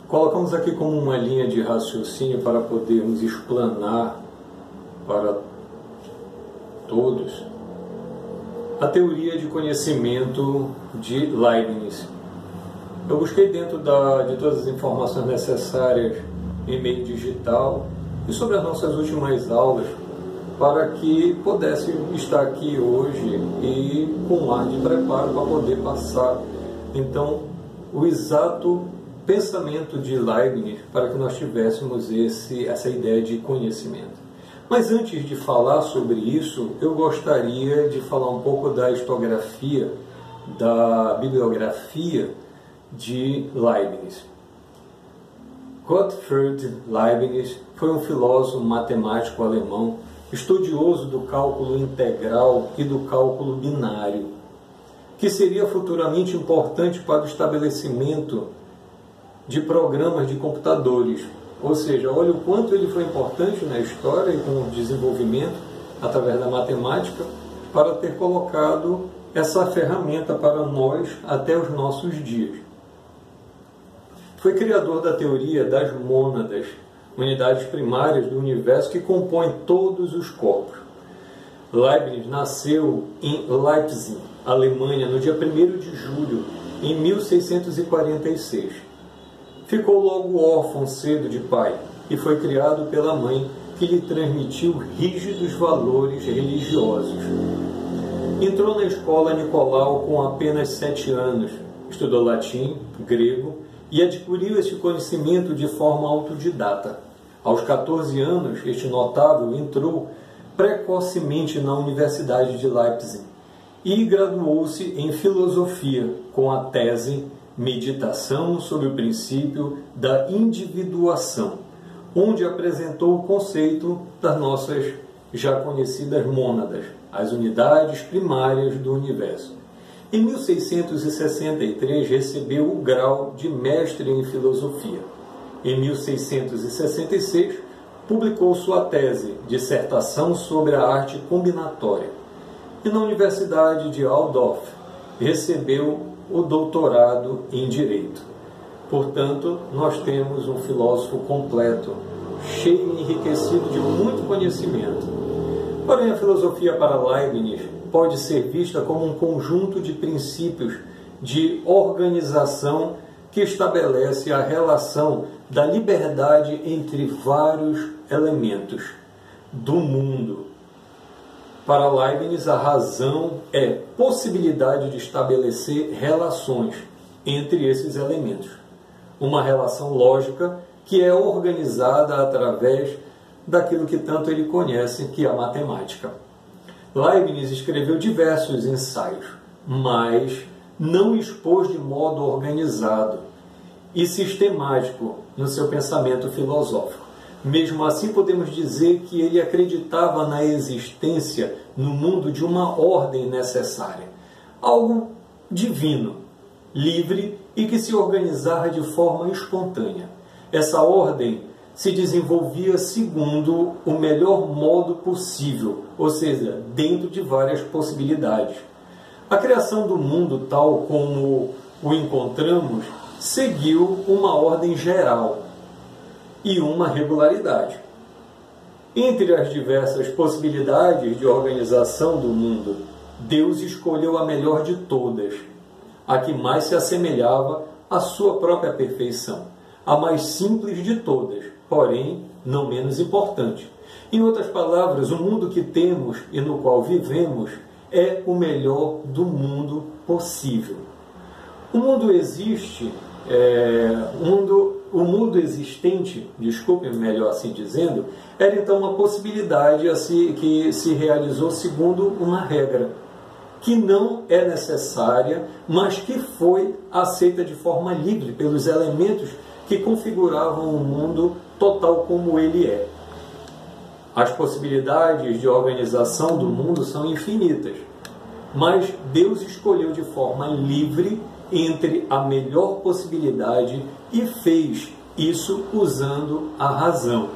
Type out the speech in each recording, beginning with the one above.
Colocamos aqui como uma linha de raciocínio para podermos explanar para todos a teoria de conhecimento de Leibniz. Eu busquei dentro de todas as informações necessárias em meio digital e sobre as nossas últimas aulas para que pudesse estar aqui hoje e com um ar de preparo para poder passar então o exato pensamento de Leibniz para que nós tivéssemos essa ideia de conhecimento. Mas antes de falar sobre isso, eu gostaria de falar um pouco da historiografia, da bibliografia de Leibniz. Gottfried Leibniz foi um filósofo matemático alemão, estudioso do cálculo integral e do cálculo binário, que seria futuramente importante para o estabelecimento de programas de computadores. Ou seja, olha o quanto ele foi importante na história e com o desenvolvimento através da matemática para ter colocado essa ferramenta para nós até os nossos dias. Foi criador da teoria das mônadas, unidades primárias do universo que compõem todos os corpos. Leibniz nasceu em Leipzig, Alemanha, no dia 1º de julho, em 1646. Ficou logo órfão cedo de pai e foi criado pela mãe, que lhe transmitiu rígidos valores religiosos. Entrou na escola Nicolau com apenas 7 anos, estudou latim, grego e adquiriu esse conhecimento de forma autodidata. Aos 14 anos, este notável entrou precocemente na Universidade de Leipzig e graduou-se em filosofia com a tese Meditação sobre o princípio da individuação, onde apresentou o conceito das nossas já conhecidas mônadas, as unidades primárias do universo. Em 1663 recebeu o grau de mestre em filosofia. Em 1666 publicou sua tese, dissertação sobre a arte combinatória. E na Universidade de Altdorf recebeu o doutorado em Direito. Portanto, nós temos um filósofo completo, cheio e enriquecido de muito conhecimento. Porém, a filosofia para Leibniz pode ser vista como um conjunto de princípios de organização que estabelece a relação da liberdade entre vários elementos do mundo. Para Leibniz, a razão é possibilidade de estabelecer relações entre esses elementos. Uma relação lógica que é organizada através daquilo que tanto ele conhece, que é a matemática. Leibniz escreveu diversos ensaios, mas não expôs de modo organizado e sistemático no seu pensamento filosófico. Mesmo assim, podemos dizer que ele acreditava na existência no mundo de uma ordem necessária, algo divino, livre e que se organizava de forma espontânea. Essa ordem se desenvolvia segundo o melhor modo possível, ou seja, dentro de várias possibilidades. A criação do mundo, tal como o encontramos, seguiu uma ordem geral e uma regularidade. Entre as diversas possibilidades de organização do mundo, Deus escolheu a melhor de todas, a que mais se assemelhava à sua própria perfeição, a mais simples de todas, porém não menos importante. Em outras palavras, o mundo que temos e no qual vivemos é o melhor do mundo possível. O mundo existe, o mundo existente, desculpe, melhor assim dizendo, era então uma possibilidade que se realizou segundo uma regra, que não é necessária, mas que foi aceita de forma livre pelos elementos que configuravam o mundo total como ele é. As possibilidades de organização do mundo são infinitas, mas Deus escolheu de forma livre entre a melhor possibilidade e fez isso usando a razão.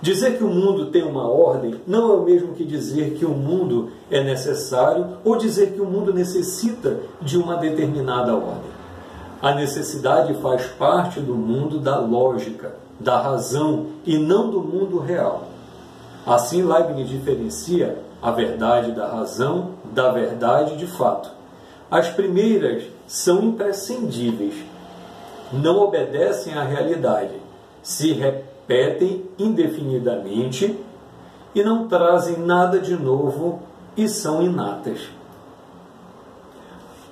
Dizer que o mundo tem uma ordem não é o mesmo que dizer que o mundo é necessário ou dizer que o mundo necessita de uma determinada ordem. A necessidade faz parte do mundo da lógica, da razão e não do mundo real. Assim, Leibniz diferencia a verdade da razão da verdade de fato. As primeiras são imprescindíveis, não obedecem à realidade, se repetem indefinidamente e não trazem nada de novo e são inatas.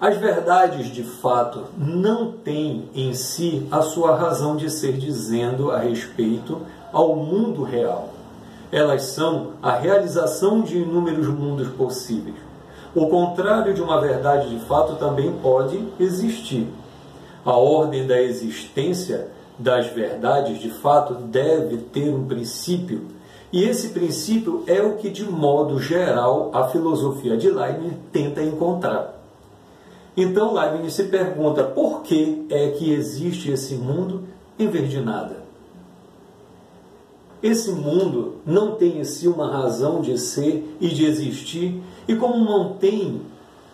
As verdades de fato não têm em si a sua razão de ser dizendo a respeito ao mundo real. Elas são a realização de inúmeros mundos possíveis. O contrário de uma verdade de fato também pode existir. A ordem da existência das verdades de fato deve ter um princípio, e esse princípio é o que, de modo geral, a filosofia de Leibniz tenta encontrar. Então Leibniz se pergunta por que é que existe esse mundo em vez de nada. Esse mundo não tem em si uma razão de ser e de existir, e como não tem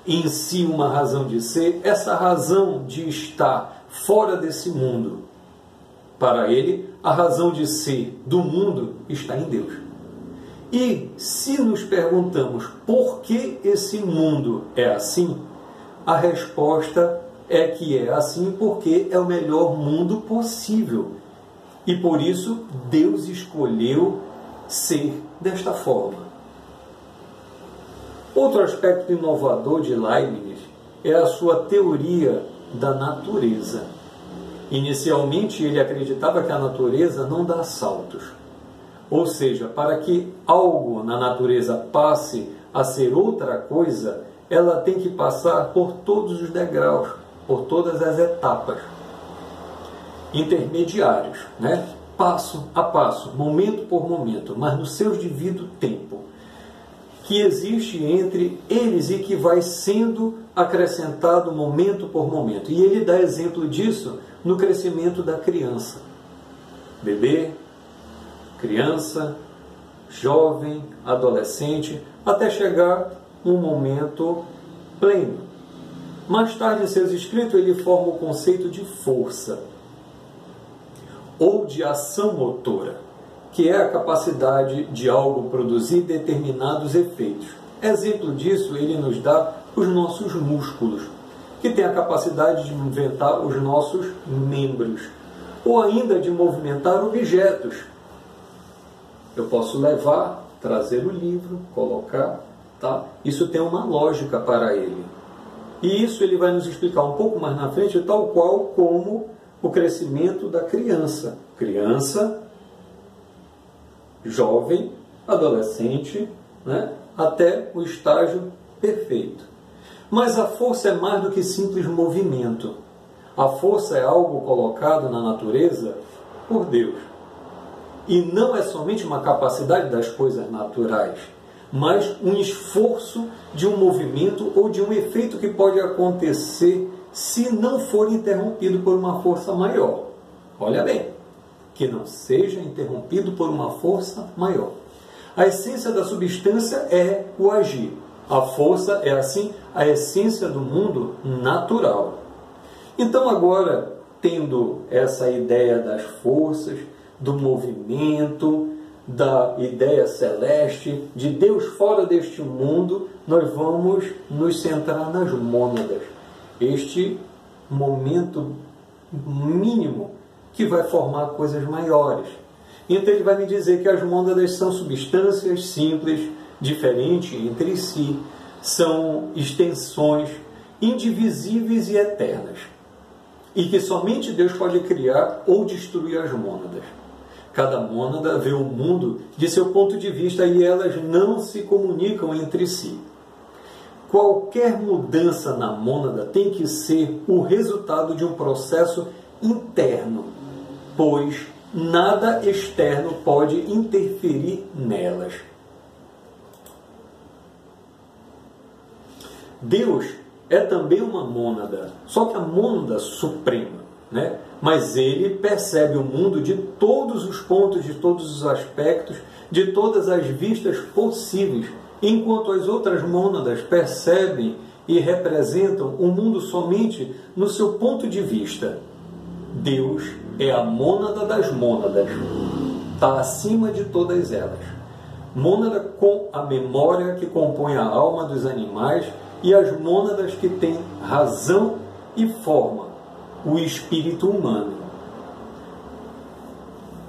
em si uma razão de ser, essa razão de estar fora desse mundo, para ele, a razão de ser do mundo está em Deus. E se nos perguntamos por que esse mundo é assim, a resposta é que é assim porque é o melhor mundo possível. E por isso Deus escolheu ser desta forma. Outro aspecto inovador de Leibniz é a sua teoria da natureza. Inicialmente ele acreditava que a natureza não dá saltos. Ou seja, para que algo na natureza passe a ser outra coisa, ela tem que passar por todos os degraus, por todas as etapas intermediários, né? Passo a passo, momento por momento, mas no seu devido tempo, que existe entre eles e que vai sendo acrescentado momento por momento. E ele dá exemplo disso no crescimento da criança. Bebê, criança, jovem, adolescente, até chegar um momento pleno. Mais tarde em seus escritos ele forma o conceito de força ou de ação motora, que é a capacidade de algo produzir determinados efeitos. Exemplo disso ele nos dá os nossos músculos, que têm a capacidade de movimentar os nossos membros, ou ainda de movimentar objetos. Eu posso levar, trazer o livro, colocar, tá? Isso tem uma lógica para ele. E isso ele vai nos explicar um pouco mais na frente, tal qual como o crescimento da criança. Criança, jovem, adolescente, né? Até o estágio perfeito. Mas a força é mais do que simples movimento. A força é algo colocado na natureza por Deus. E não é somente uma capacidade das coisas naturais, mas um esforço de um movimento ou de um efeito que pode acontecer se não for interrompido por uma força maior. Olha bem, que não seja interrompido por uma força maior. A essência da substância é o agir. A força é, assim, a essência do mundo natural. Então, agora, tendo essa ideia das forças, do movimento, da ideia celeste, de Deus fora deste mundo, nós vamos nos centrar nas mônadas. Este momento mínimo que vai formar coisas maiores. Então ele vai me dizer que as mônadas são substâncias simples, diferentes entre si, são extensões indivisíveis e eternas, e que somente Deus pode criar ou destruir as mônadas. Cada mônada vê o mundo de seu ponto de vista e elas não se comunicam entre si. Qualquer mudança na mônada tem que ser o resultado de um processo interno, pois nada externo pode interferir nelas. Deus é também uma mônada, só que a mônada suprema. né? Mas ele percebe o mundo de todos os pontos, de todos os aspectos, de todas as vistas possíveis, enquanto as outras mônadas percebem e representam o mundo somente no seu ponto de vista. Deus é a mônada das mônadas, está acima de todas elas. Mônada com a memória que compõe a alma dos animais e as mônadas que têm razão e forma, o espírito humano.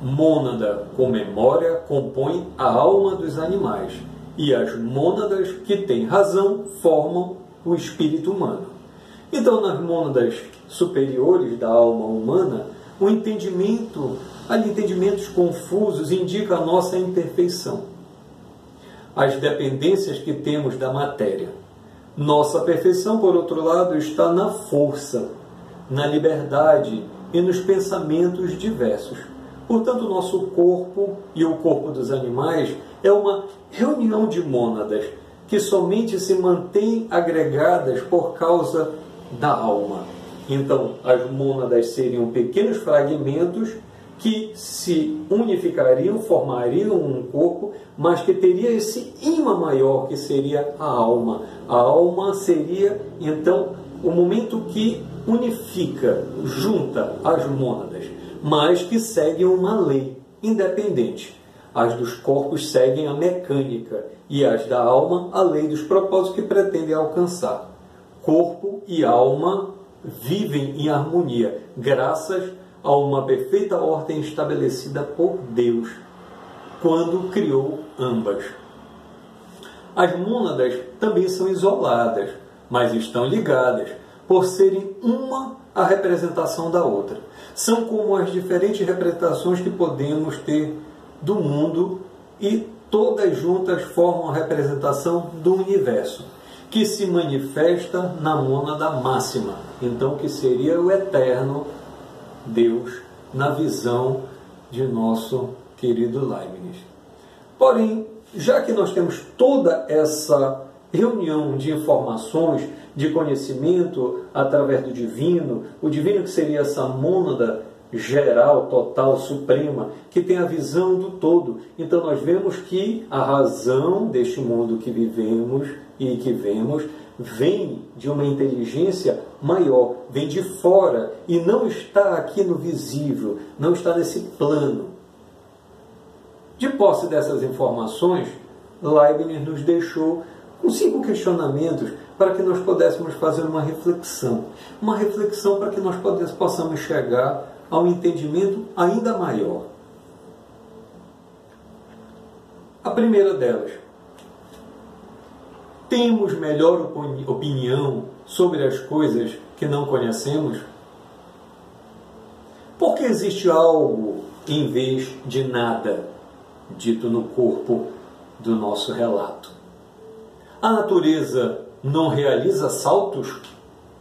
Mônada com memória compõe a alma dos animais e as mônadas que têm razão formam o espírito humano. Então, nas mônadas superiores da alma humana, o entendimento, entendimentos confusos indicam a nossa imperfeição, as dependências que temos da matéria. Nossa perfeição, por outro lado, está na força, na liberdade e nos pensamentos diversos. Portanto, o nosso corpo e o corpo dos animais é uma reunião de mônadas que somente se mantêm agregadas por causa da alma. Então, as mônadas seriam pequenos fragmentos que se unificariam, formariam um corpo, mas que teria esse ímã maior, que seria a alma. A alma seria, então, o momento que unifica, junta as mônadas, mas que segue uma lei independente. As dos corpos seguem a mecânica e as da alma a lei dos propósitos que pretendem alcançar. Corpo e alma vivem em harmonia, graças a uma perfeita ordem estabelecida por Deus, quando criou ambas. As mônadas também são isoladas, mas estão ligadas, por serem uma a representação da outra. São como as diferentes representações que podemos ter do mundo e todas juntas formam a representação do universo, que se manifesta na mônada máxima, então que seria o eterno Deus na visão de nosso querido Leibniz. Porém, já que nós temos toda essa reunião de informações, de conhecimento através do divino, o divino que seria essa mônada geral, total, suprema, que tem a visão do todo. Então nós vemos que a razão deste mundo que vivemos e que vemos vem de uma inteligência maior, vem de fora e não está aqui no visível, não está nesse plano. De posse dessas informações, Leibniz nos deixou com 5 questionamentos para que nós pudéssemos fazer uma reflexão para que nós possamos chegar a um entendimento ainda maior. A primeira delas: temos melhor opinião sobre as coisas que não conhecemos? Por que existe algo em vez de nada, dito no corpo do nosso relato? A natureza não realiza saltos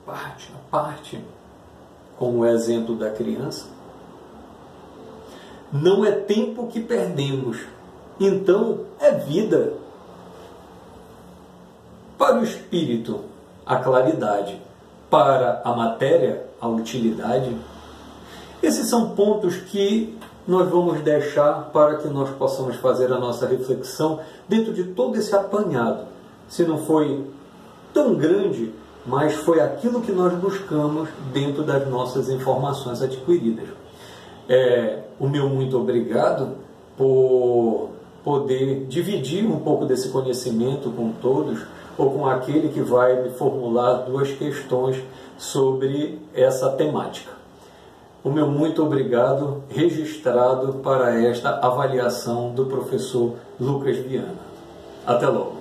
parte a parte, como o exemplo da criança? Não é tempo que perdemos, então é vida. Para o espírito, a claridade. Para a matéria, a utilidade. Esses são pontos que nós vamos deixar para que nós possamos fazer a nossa reflexão dentro de todo esse apanhado. Se não foi tão grande, mas foi aquilo que nós buscamos dentro das nossas informações adquiridas. O meu muito obrigado por poder dividir um pouco desse conhecimento com todos, ou com aquele que vai me formular 2 questões sobre essa temática. O meu muito obrigado registrado para esta avaliação do professor Lucas Viana. Até logo.